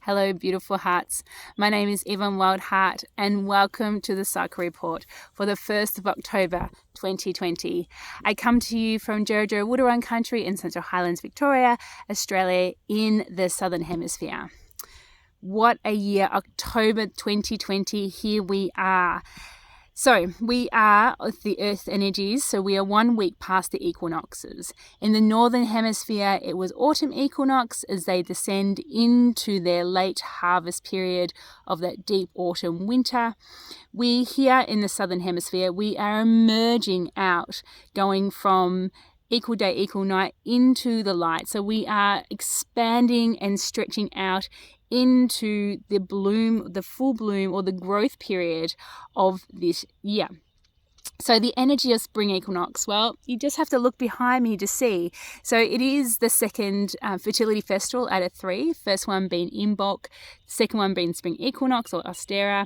Hello, beautiful hearts. My name is Evonne Wildheart, and welcome to the Cycle Report for the 1st of October 2020. I come to you from Djerridurra Wurrung country in Central Highlands, Victoria, Australia, in the Southern Hemisphere. What a year, October 2020, here we are. So we are of the Earth energies, so we are 1 week past the equinoxes. In the Northern Hemisphere, it was autumn equinox as they descend into their late harvest period of that deep autumn winter. We here in the Southern Hemisphere, we are emerging out, going from equal day, equal night into the light. So we are expanding and stretching out into the bloom, the full bloom or the growth period of this year. So the energy of spring equinox, well, you just have to look behind me to see. So it is the second fertility festival out of 3. First one being Imbolc, second one being spring equinox or Ostera,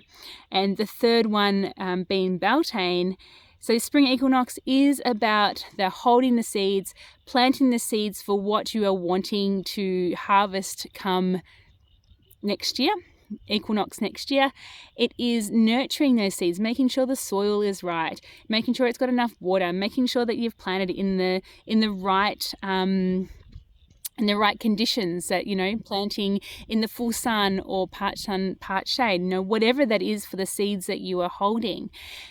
and the third one being Beltane. So spring equinox is about the holding the seeds, planting the seeds for what you are wanting to harvest come next year, equinox next year. It is nurturing those seeds, making sure the soil is right, making sure it's got enough water, making sure that you've planted it in the right conditions, that, planting in the full sun or part sun, part shade, whatever that is for the seeds that you are holding.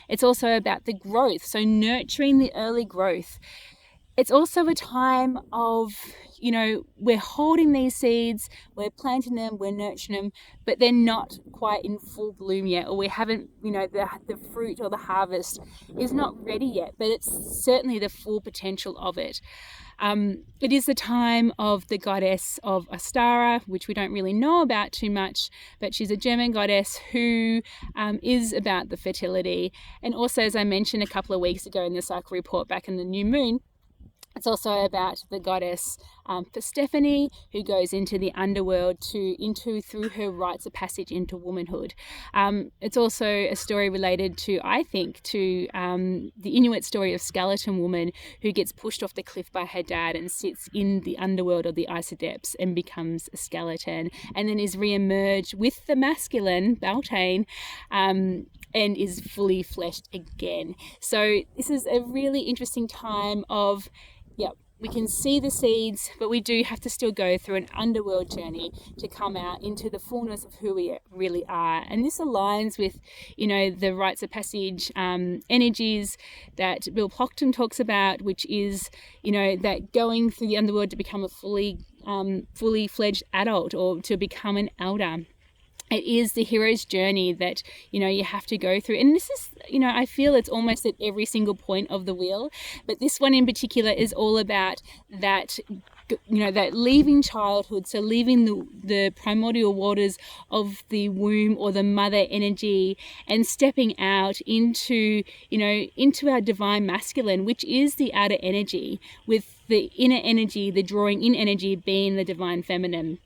It's also about the growth, so nurturing the early growth. It's also a time of, we're holding these seeds, we're planting them, we're nurturing them, but they're not quite in full bloom yet, or we haven't, the fruit or the harvest is not ready yet, but it's certainly the full potential of it. It is the time of the goddess of Ostara, which we don't really know about too much, but she's a German goddess who is about the fertility. And also, as I mentioned a couple of weeks ago in the cycle report back in the new moon, it's also about the goddess Persephone, who goes into the underworld through her rites of passage into womanhood. It's also a story related to, I think, the Inuit story of skeleton woman who gets pushed off the cliff by her dad and sits in the underworld or the ice depths and becomes a skeleton, and then is re-emerged with the masculine Beltane, and is fully fleshed again. So this is a really interesting time of, we can see the seeds, but we do have to still go through an underworld journey to come out into the fullness of who we really are. And this aligns with, the rites of passage energies that Bill Plockton talks about, which is, that going through the underworld to become a fully fledged adult or to become an elder. It is the hero's journey that, you have to go through. And this is, I feel it's almost at every single point of the wheel. But this one in particular is all about that, that leaving childhood, so leaving the primordial waters of the womb or the mother energy and stepping out into our divine masculine, which is the outer energy, with the inner energy, the drawing in energy being the divine feminine.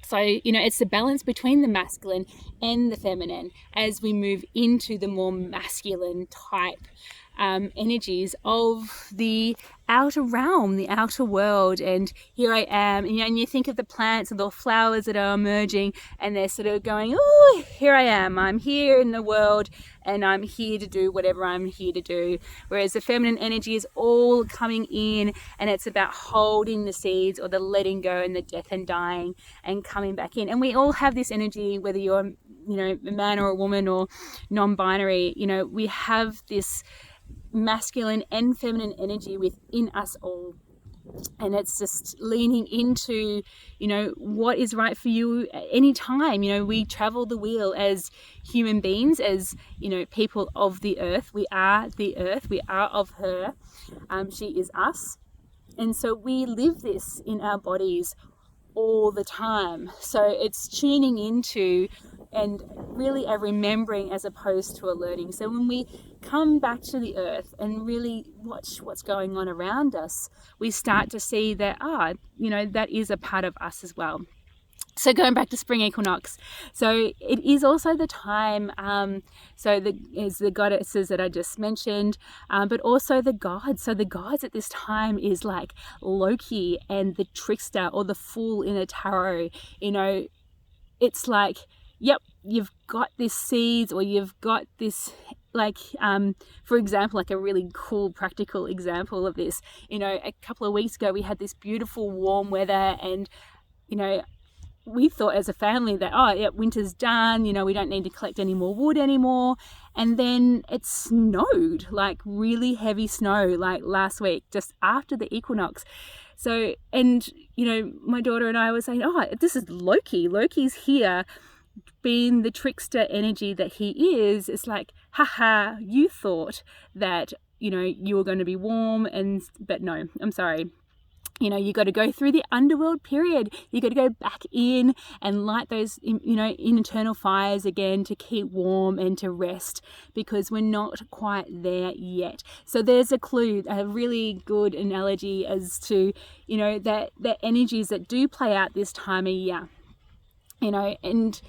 So, it's the balance between the masculine and the feminine as we move into the more masculine type energies of the outer realm, the outer world. And here I am, and you think of the plants and the flowers that are emerging, and they're sort of going, oh, here I am, I'm here in the world, and I'm here to do whatever I'm here to do. Whereas the feminine energy is all coming in, and it's about holding the seeds or the letting go and the death and dying and coming back in. And we all have this energy, whether you're a man or a woman or non-binary, we have this masculine and feminine energy within us all. And it's just leaning into, what is right for you at any time. We travel the wheel as human beings, as, people of the earth. We are the earth. We are of her. She is us. And so we live this in our bodies all the time. So it's tuning into and really a remembering as opposed to a learning. So when we come back to the earth and really watch what's going on around us, we start to see that, that is a part of us as well. So going back to spring equinox, so it is also the time, is the goddesses that I just mentioned, but also the gods. So the gods at this time is like Loki and the trickster or the fool in a tarot, it's like, yep, you've got this seeds, or you've got this, like, for example, like a really cool practical example of this, a couple of weeks ago we had this beautiful warm weather, and we thought as a family that, oh yeah, winter's done, we don't need to collect any more wood anymore. And then it snowed, like really heavy snow, like last week, just after the equinox. So, and my daughter and I were saying, oh, this is Loki's here, being the trickster energy that he is. It's like, haha, you thought that you were going to be warm, but no, I'm sorry. You got to go through the underworld period. You got to go back in and light those, internal fires again to keep warm and to rest, because we're not quite there yet. So there's a clue, a really good analogy as to, that the energies that do play out this time of year, and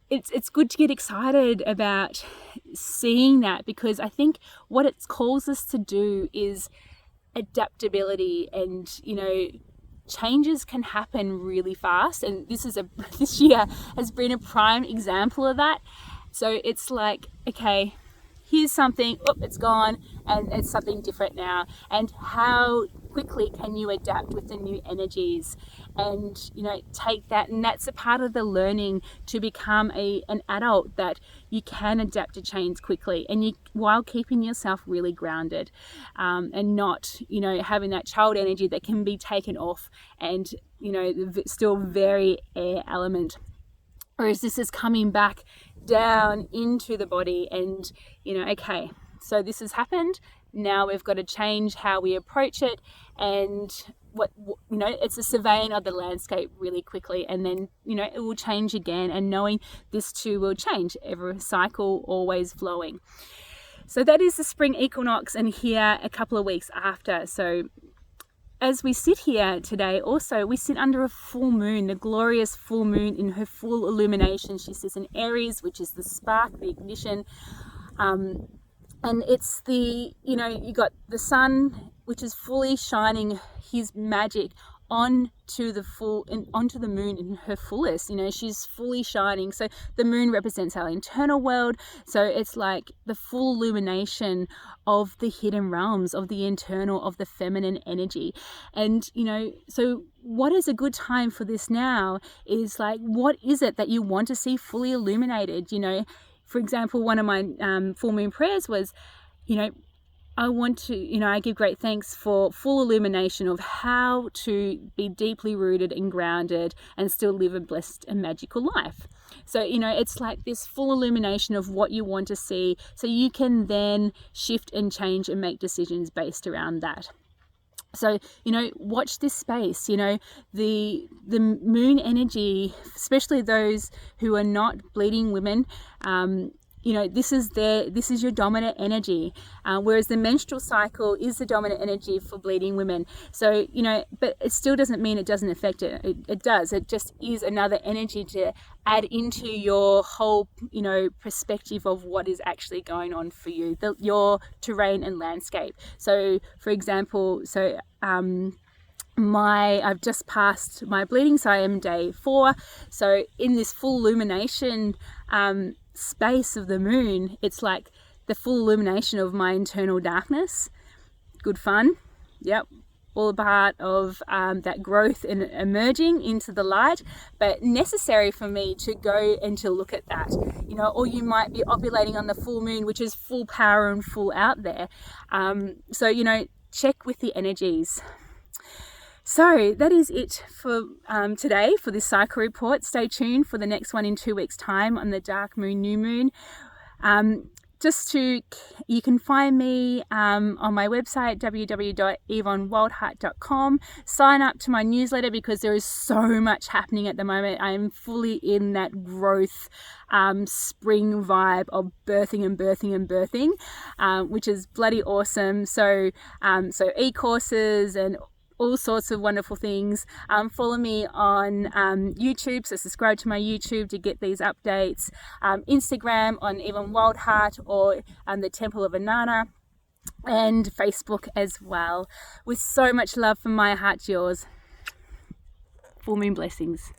it's good to get excited about seeing that, because I think what it calls us to do is adaptability, and changes can happen really fast, and this year has been a prime example of that. So it's like, okay, here's something, it's gone, and it's something different now, and how quickly can you adapt with the new energies, and take that. And that's a part of the learning to become an adult, that you can adapt to change quickly, and while keeping yourself really grounded, and not having that child energy that can be taken off, and still very air element. Whereas this is coming back down into the body, and okay, so this has happened, now we've got to change how we approach it, and it's a surveying of the landscape really quickly, and then it will change again, and knowing this too will change, every cycle always flowing. So that is the spring equinox, and here a couple of weeks after. So as we sit here today, also we sit under a full moon, the glorious full moon in her full illumination. She sits in Aries, which is the spark, the ignition, and it's you got the sun, which is fully shining his magic onto the moon in her fullest. She's fully shining. So the moon represents our internal world. So it's like the full illumination of the hidden realms, of the internal, of the feminine energy. And so what is a good time for this now is like, what is it that you want to see fully illuminated? For example, one of my full moon prayers was, I want to, I give great thanks for full illumination of how to be deeply rooted and grounded and still live a blessed and magical life. So, it's like this full illumination of what you want to see, so you can then shift and change and make decisions based around that. So, watch this space, the moon energy, especially those who are not bleeding women, this is your dominant energy, whereas the menstrual cycle is the dominant energy for bleeding women. So, but it still doesn't mean it doesn't affect it. It does. It just is another energy to add into your whole, perspective of what is actually going on for you, your terrain and landscape. So, for example, I've just passed my bleeding, so I am day 4. So in this full illumination space of the moon, it's like the full illumination of my internal darkness. Good fun. Yep. All a part of that growth and emerging into the light, but necessary for me to go and to look at that, or you might be ovulating on the full moon, which is full power and full out there. So, check with the energies. So that is it for today for this cycle report. Stay tuned for the next one in 2 weeks' time on the dark moon, new moon. You can find me on my website, www.evonnewildheart.com. Sign up to my newsletter, because there is so much happening at the moment. I am fully in that growth spring vibe of birthing, which is bloody awesome. So e-courses and all sorts of wonderful things. Follow me on YouTube, so subscribe to my YouTube to get these updates. Instagram on Evonne Wildheart, or the Temple of Inanna, and Facebook as well. With so much love from my heart to yours. Full moon blessings.